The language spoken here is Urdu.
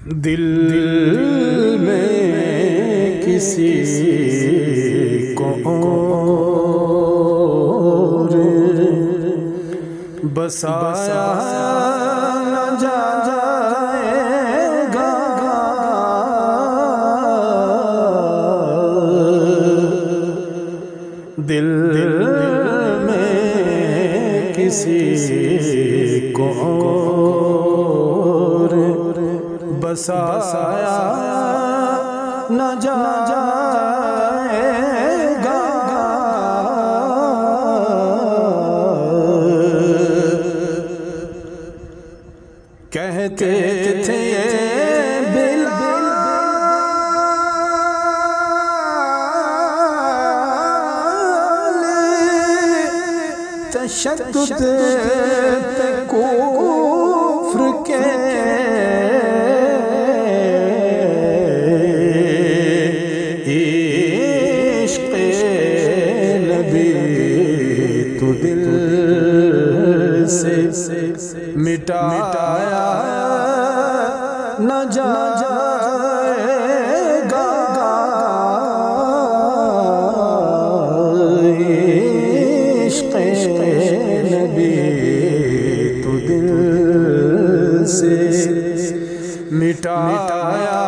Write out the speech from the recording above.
دل میں کسی کو اور بسایا نہ جائے گا، دل میں کسی کو اور بسایا نہ جائے گا، کہتے تھے بلال تشدد کفر کے عشق نبی تو دل سے مٹایا نہ جائے گا، عشق نبی تو دل سے مٹایا